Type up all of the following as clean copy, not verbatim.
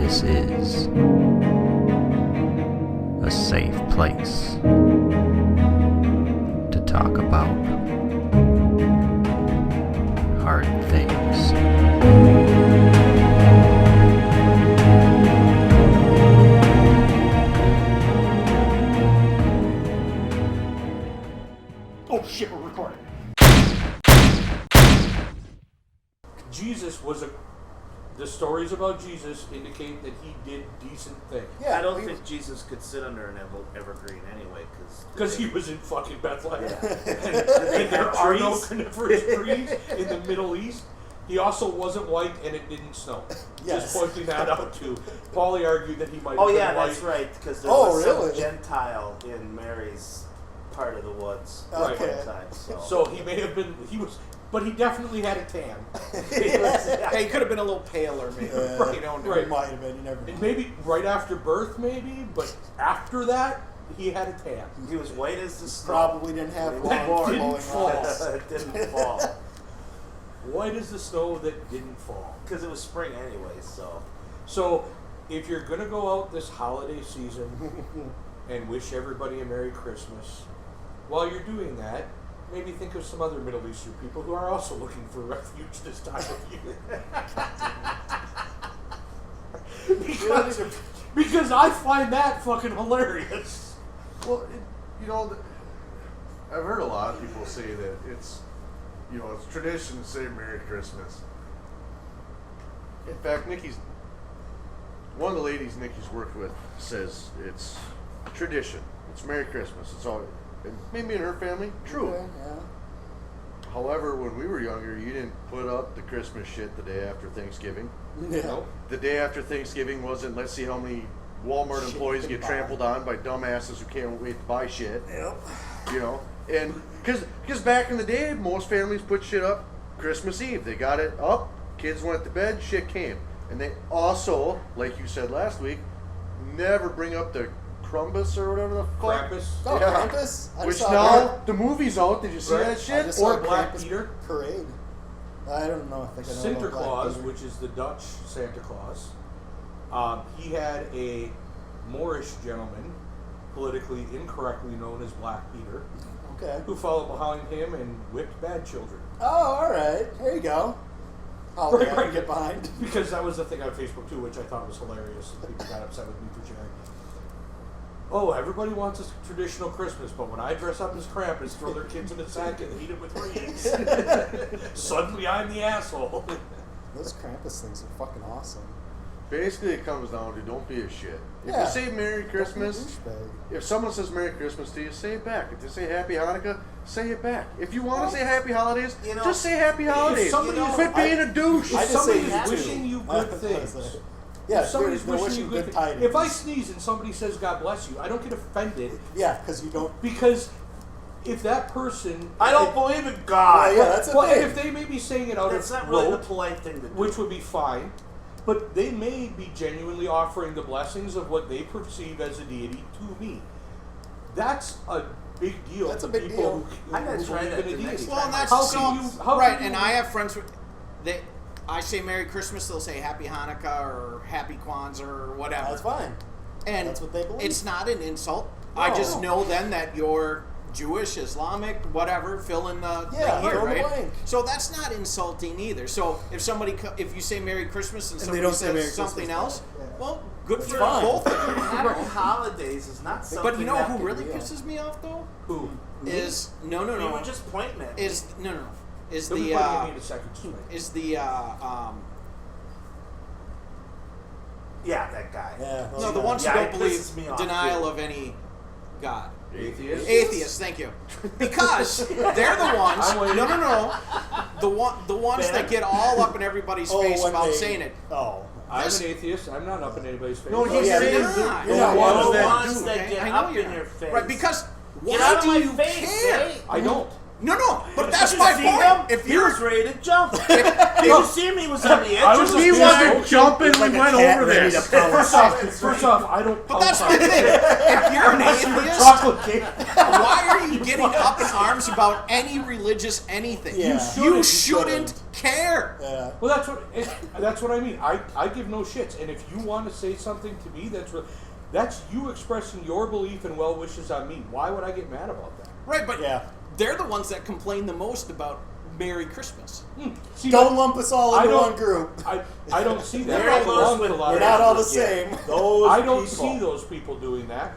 This is a safe place to talk about hard things. Oh shit, we're recording. Jesus was the stories about Jesus indicate that he did decent things. Yeah, I don't think Jesus could sit under an evergreen anyway, because he was in fucking Bethlehem. Yeah. and there are no coniferous trees in the Middle East. He also wasn't white and it didn't snow. Yes. Just pointing that out too. Paulie argued that he might have Oh been yeah, white. that's right, because there was some Gentile in Mary's part of the woods at one time. So he may have been, but he definitely had a tan. He could have been a little paler, maybe. Right, you don't know. right. Might have been. You never know. And maybe right after birth, maybe, but after that, he had a tan. He was white as the snow. Probably didn't have long didn't fall. It didn't fall. White as the snow that didn't fall. Because it was spring anyway, So, if you're going to go out this holiday season and wish everybody a Merry Christmas, while you're doing that, maybe think of some other Middle Eastern people who are also looking for refuge this time of year. because I find that fucking hilarious. Well, I've heard a lot of people say that it's tradition to say Merry Christmas. In fact, one of the ladies Nikki's worked with says it's tradition. It's Merry Christmas. It's all, and maybe in her family, true. Okay, yeah. However, when we were younger, you didn't put up the Christmas shit the day after Thanksgiving. Yeah. Nope. The day after Thanksgiving wasn't, let's see how many Walmart employees get trampled on by dumbasses who can't wait to buy shit. Yep. And because back in the day, most families put shit up Christmas Eve. They got it up, kids went to bed, shit came. And they also, like you said last week, never bring up the Krampus or whatever the fuck. Krampus. Oh, Yeah. Krampus? Which now, the movie's out. Did you see that I shit? just saw Or Black Krampus Peter. Parade. I don't know. I think I know about Black Sinterklaas, Peter. which is the Dutch Santa Claus, he had a Moorish gentleman, politically incorrectly known as Black Peter, Okay. who followed behind him and whipped bad children. Oh, all right. There you go. Oh, Right, yeah, I right. can get behind. Because that was the thing on Facebook too, which I thought was hilarious. People got upset with me for sharing. Oh, everybody wants a traditional Christmas, but when I dress up as Krampus, throw their kids in a sack and eat it with reeds, suddenly I'm the asshole. Those Krampus things are fucking awesome. Basically, it comes down to don't be a shit. If Yeah. you say Merry Don't Christmas, be a douchebag. if someone says Merry Christmas to you, say it back. If they say Happy Hanukkah, say it back. If you want to say Happy Holidays, just say Happy Holidays. somebody- Quit being a douche. I If just say somebody's happy. wishing you good things, Yeah, if somebody's they're wishing you good tidings. if I sneeze and somebody says God bless you, I don't get offended Yeah, because you don't. because if that person, I don't believe in God. Yeah, that's a well, thing. if they may be saying it out That's of not really the rote, polite thing to do. which would be fine, but they may be genuinely offering the blessings of what they perceive as a deity to me. That's a big deal. That's a to big people deal. who I gotta try believe that in a the next deity. time. Well, that's How so, can you? How right, can and you, I have friends that I say Merry Christmas, they'll say Happy Hanukkah or Happy Kwanzaa or whatever. That's fine. And That's what they believe. It's not an insult. I just know then that you're Jewish, Islamic, whatever, fill in the Yeah, thing here, fill in the right? blank. So that's not insulting either. So if if you say Merry Christmas and And they somebody don't say says Merry something Christmas, else, yeah. well, good It's for fine. both of you. Happy holidays is not something. But you know that who can really be pisses me off though? who? Is no, You were just pointing at me. is is They'll be the pointing at me in a second. is the Yeah, that guy. Yeah. no, the ones who Yeah, don't it believe pisses me off, denial too. of any God. Atheist. Atheists, thank you. Because they're the ones. I'm waiting. No. The ones Ben? that get all up in everybody's face when about they- saying it. Oh. I'm This- an atheist. I'm not up in anybody's face. No, he's yeah, saying you're you're not. You're not not one one of of the that ones dude. that get I know up you're in not. your face. Right, because Get why out of do my you face, care? eh? I don't. No, but that's Did my you see point. him? If He you're was ready to jump. Did you see him? He was on the edge. I of was the He Yeah. wasn't jumping. Like We a went cat over ready this. to pounce. First off, I don't. but that's my thing. If you're an atheist, Chocolate cake. why are you getting up in arms about any religious anything? Yeah. You shouldn't care. Yeah. Well, that's what I mean. I give no shits, and if you want to say something to me, that's you expressing your belief and well wishes on me. Why would I get mad about that? Right, but Yeah. they're the ones that complain the most about Merry Christmas. See, Don't lump us all I into don't- one group. I don't see that. They're I belong with- to a lot We're of not all the people. same. Those I don't people. see those people doing that.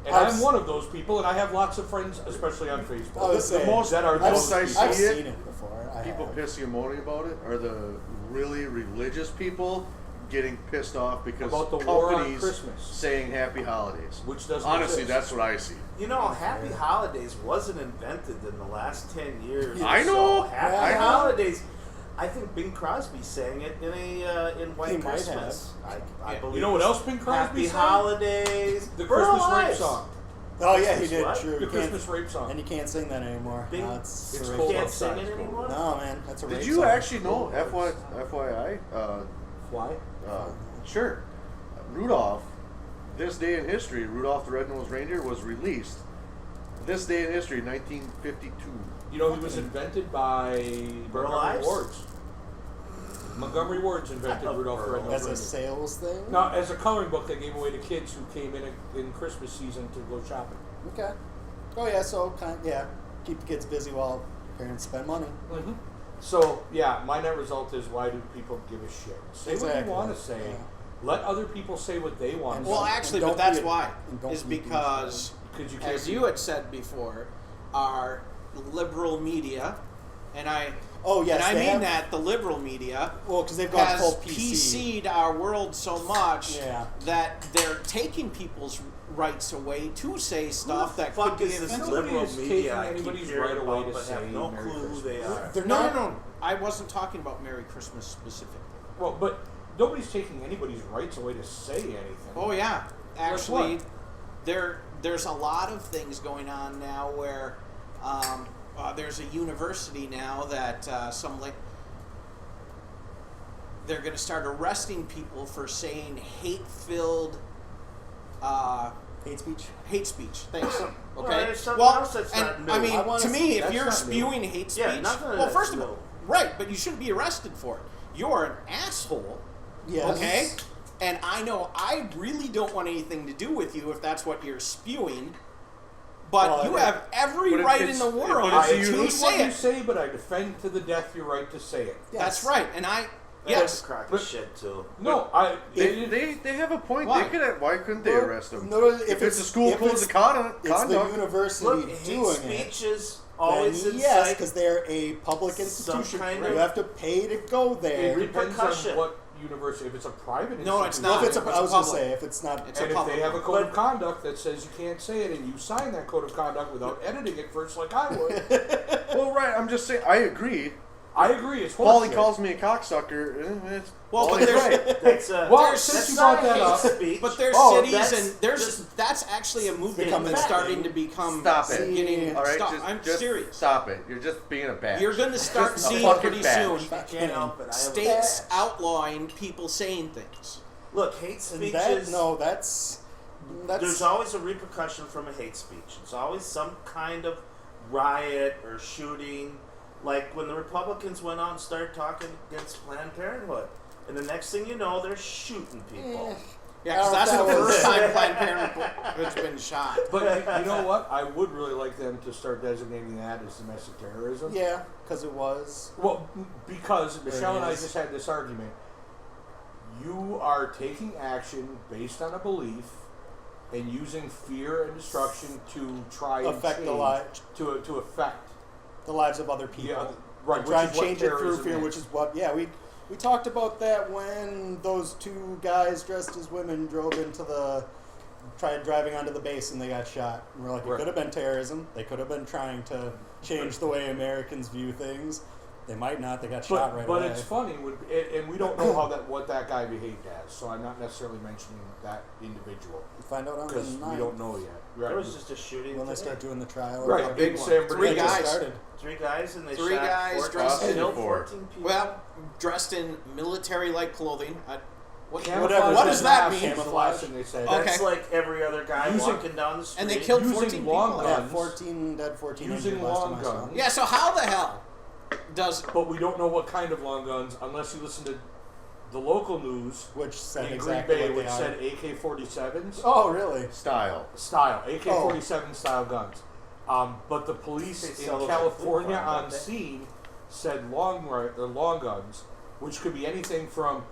And I've I'm s- one of those people, and I have lots of friends, especially on Facebook. I was saying, most that are I've, those I people. see I've it, seen it before. I people have. pissing and moaning about it are the really religious people getting pissed off because About the war on companies Christmas. saying Happy Holidays. Which doesn't Honestly, exist. that's what I see. You know, Happy Holidays wasn't invented in the last 10 years. I know. So Happy I know. Holidays. I think Bing Crosby sang it in White He might Christmas. I Yeah. believe. You know what else Bing Crosby Happy sang? Holidays. The Burl Christmas rape Ives. song. Oh yeah, he Christmas did. what? True. The You can't- Christmas rape song. And you can't sing that anymore. Bing- No, it's It's a rape cold You can't outside. sing it anymore? No, man, that's a rape Did you song. actually know, FYI, Why? sure, Rudolph, this day in history, Rudolph the Red-Nosed Reindeer was released. This day in history, 1952. You know, he was invented by Burl Montgomery Ives? Wards. Montgomery Wards invented Rudolph the Burl. Red-Nosed As a Reindeer. sales thing? No, as a coloring book they gave away to kids who came in Christmas season to go shopping. Okay. Oh yeah, so yeah, keep the kids busy while parents spend money. Mm-hmm. So, yeah, my net result is, why do people give a shit? Say what Exactly. you want to say. Yeah. Let other people say what they want And to Well, say. actually, don't but that's be a- why. and don't Is be because, Because you can't as be- you had said before, our liberal media, and I Oh yes, and I they mean have- that the liberal media Well, because they've gone has full PC. PC'd our world so much Yeah. that they're taking people's rights away to say stuff that could Fuck be is this offensive. Nobody liberal is media taking I keep anybody's hearing right away about, to but say have no Merry clue who they Christmas. are. They're No, not. no. I wasn't talking about Merry Christmas specifically. Well, but nobody's taking anybody's rights away to say anything. Oh yeah, actually, what? there's a lot of things going on now where there's a university now that they're going to start arresting people for saying hate-filled Hate speech. hate speech. Thanks. Okay. Well, there's something else that's and not new. I mean, I wanna to see- me, if that's you're not new. spewing hate speech, Yeah, nothing of well, that's first of new. all, right, but you shouldn't be arrested for it. You're an asshole. Yes. Okay? And I know I really don't want anything to do with you if that's what you're spewing. But Well, you yeah. have every But right in it's- the world but I it's to hate say what you it. say, but I defend to the death your right to say it. Yes. That's right. And I, That's yes. a crock but- of shit too. No, They have a point. Why? They could. Why couldn't they Well, arrest him? no, if it's a school if code it's- of conduct, It's the university Look, hate doing it. speeches Then always yes, incite because they're a public some institution. kind You of- have to pay to go there. it depends repercussion. on what university. If it's a private No, it's institution, not. Well, if it's a, It's I was going to public. say, if it's not, It's and a if they have a code of But- conduct that says you can't say it, and you sign that code of conduct without editing it first, like I would, Well, right. I'm just saying. I agree. I agree. It's Paulie horseshit. calls me a cocksucker. Well, Well, but he's there's- right. That's Well, There's- since that's you not brought that hate up, speech. But there's Oh, cities that's and there's just- that's actually a movement becoming that's a starting thing. to become Stop it. getting All right, stop. just, I'm just serious. Stop it. You're just being a bitch. You're going to start Just a seeing fucking pretty bitch. soon I can't help it. I have a states badge. outlawing people saying things. Look, hate and speeches. that's There's always a repercussion from a hate speech. It's always some kind of riot or shooting. Like when the Republicans went out and started talking against Planned Parenthood. And the next thing you know, they're shooting people. Yeah, because Oh, that's that the was- first time Planned Parenthood's been shot. But you know what? I would really like them to start designating that as domestic terrorism. yeah, because it was. Well, because There Michelle it and I is. just had this argument. You are taking action based on a belief and using fear and destruction to try and Affect the change, lives. to affect. The lives of other people. Yeah, right, Try which and is what change it through terrorism fear, is. which is what. Yeah, we talked about that when those two guys dressed as women drove into tried driving onto the base and they got shot. And we're like, it Right. could have been terrorism. They could have been trying to change the way Americans view things. They might not. They got shot right but away. it's funny, and we don't know what that guy behaved as. So I'm not necessarily mentioning that individual Find out on the because we 9th don't know yet. Right. There was just a shooting. when they today. start doing the trial. Right, The big one. San Three They just guys. started. 3 guys and they Three shot guys 14, dressed in- killed 14 people. Well, dressed in military-like clothing. What Camouflage what does that mask mean? is the last thing they said. Okay. That's like every other guy Using- walking down the street. And they killed Using 14 long people. guns. Yeah, 14 dead, 14 Using injured last long time I saw guns. them. Yeah, so how the hell does. But we don't know what kind of long guns unless you listen to the local news Which said in exactly Green Bay, what which they are. said AK-47s Oh, really? Style. style, AK-47 style guns. But the They police sell in those at California Food Farm, on don't they? scene said long guns, which could be anything from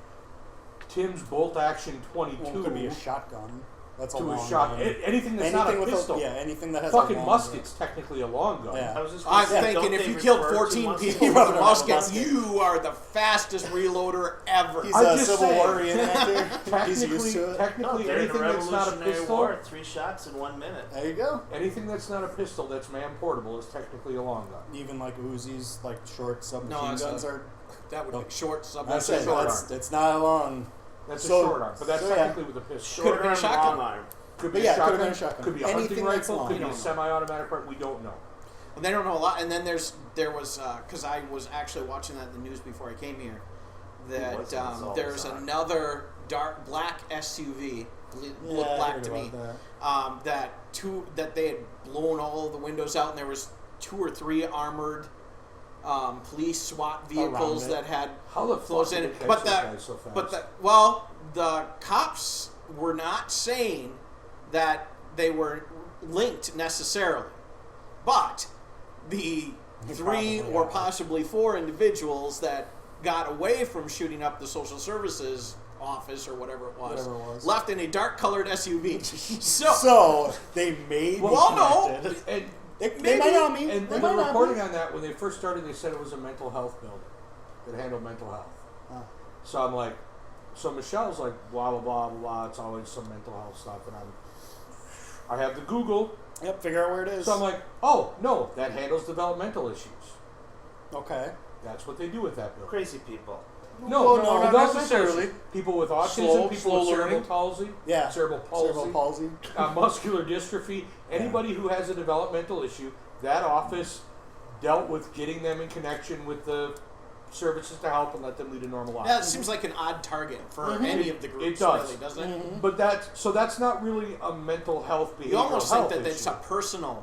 Tim's bolt action 22 Well, it could be a shotgun. That's a to long a shot. gun. Anything that's Anything not a with pistol. anything that has Fucking a long musket's technically a long gun. Yeah. I was just I'm gonna say, don't thinking if they you killed refer to 14 muskets? people You with a have a musket, musket. you are the fastest reloader ever. He's I'm a just Civil saying. War reenactor. He's used to No, it. Technically, during the anything that's not a Revolutionary pistol, War, 3 shots in 1 minute. There you go. anything that's not a pistol that's man portable is technically a long gun. Even like Uzis, like short submachine No, it's guns a- are. That would be short That's submachine. a short that's arm. it's not a long. That's So- a short arm, but that's so yeah. technically with a pistol. Could've been a Short arm, shotgun. long arm. Could be But yeah, a it could've shotgun, been a shotgun. could be a Anything hunting that's rifle, long. could be We a don't know. semi-automatic rifle. We don't know. And they don't know a lot. And then there was because I was actually watching that in the news before I came here. That wasn't? It's always there's on. another dark black SUV looked I black heard to me. about That they had blown all of the windows out, and there was 2 or 3 armored police SWAT vehicles Around it. that had How the fuck flows did in they it. catch But this the guy so fast? the cops were not saying that they were linked necessarily, but the They 3 probably or are. possibly 4 individuals that got away from shooting up the social services office or whatever it was, Whatever it was. left in a dark colored SUV. So, So they may be well, no, connected. and They might not be. And They the might not reporting be. on that, when they first started, they said it was a mental health building that handled mental health. Huh. So I'm like, so Michelle's like, blah blah blah blah blah. It's always some mental health stuff, and I have the Google. Yep, figure out where it is. So I'm like, oh no, that handles developmental issues. Okay. That's what they do with that building. Crazy people. No, Well, no, not developmental necessarily. issues. People with autism, Slow people with cerebral learning. palsy, Yeah. cerebral palsy, muscular dystrophy. Anybody who has a developmental issue, that office dealt with getting them in connection with the services to help and let them lead a normal life. yeah, it seems like an odd target for any of the groups, It does. really, doesn't it? But that's not really a mental health behavioral You almost think health that it's issue. a personal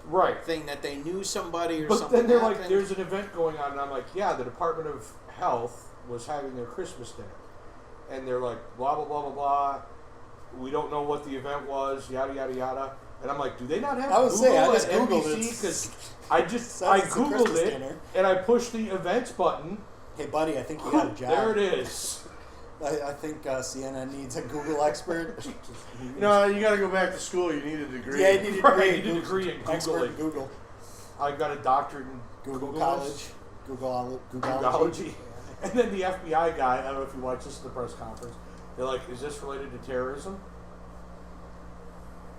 Right. thing that they knew somebody or But something. then they're like, happened. there's an event going on, and I'm like, yeah, the Department of Health was having their Christmas dinner. And they're like, blah, blah, blah, blah, blah. We don't know what the event was, yada, yada, yada. And I'm like, do they not have I would Google say, I at just Googled NBC? it. Because I Says it's a Googled Christmas it, dinner. and I pushed the events button. Hey, buddy, I think you got a job. There it is. I think CNN needs a Google expert. No, you got to go back to school. You need a degree. Yeah, you need a Right, degree. you need a degree in Expert in Googling. Google. I got a doctorate in Google Google's. College. Googleology. Googleology. And then the FBI guy, I don't know if you watch this at the press conference, they're like, is this related to terrorism?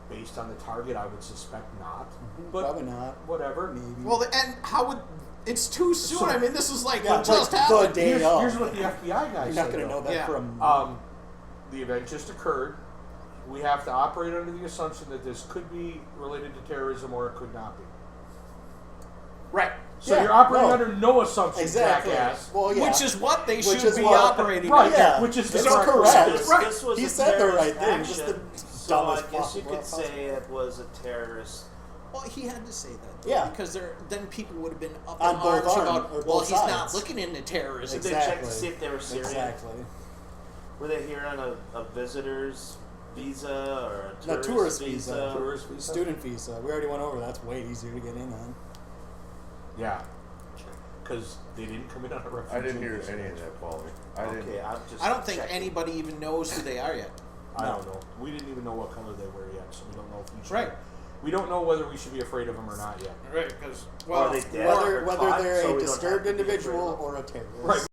Based on the target, I would suspect not. But Probably not. whatever. Maybe. Well, and how would it's too soon? So- I mean, this is like Yeah, what just like happened. the day Here's, of. here's what the FBI guy You're said. not going to know that Yeah. from. The event just occurred. We have to operate under the assumption that this could be related to terrorism or it could not be. Right. So Yeah, you're operating no. under no assumption, Exactly. jackass. Well, yeah. Which is what they Which should is be what- operating Right, under. Yeah. which is the It's correct correct. This, Right. this was He a said the right terrorist thing, just action, the so I dumbest guess you possible- could say it was a terrorist. Well, he had to say that. Though, Yeah. Because then people would have been up On in both arms arms, about, or well, both he's not sides. looking into terrorism. Did they check to Exactly. see if they were Syrian? Exactly. Were they here on a visitor's visa or a No, tourist, tourist visa. Tourist visa? Student visa. We already went over. That's way easier to get in on. Yeah. Because they didn't come in on a refugee. I didn't hear visa. any of that, Paulie. I Okay, didn't. I'm just. I don't think checking. anybody even knows who they are yet. I don't know. We didn't even know what color they were yet, so we don't know if we should. Right. We don't know whether we should be afraid of them or not yet. Right. Because Are they dead? Whether or caught, they're so a we don't have disturbed to be afraid individual of them? or a terrorist. Right.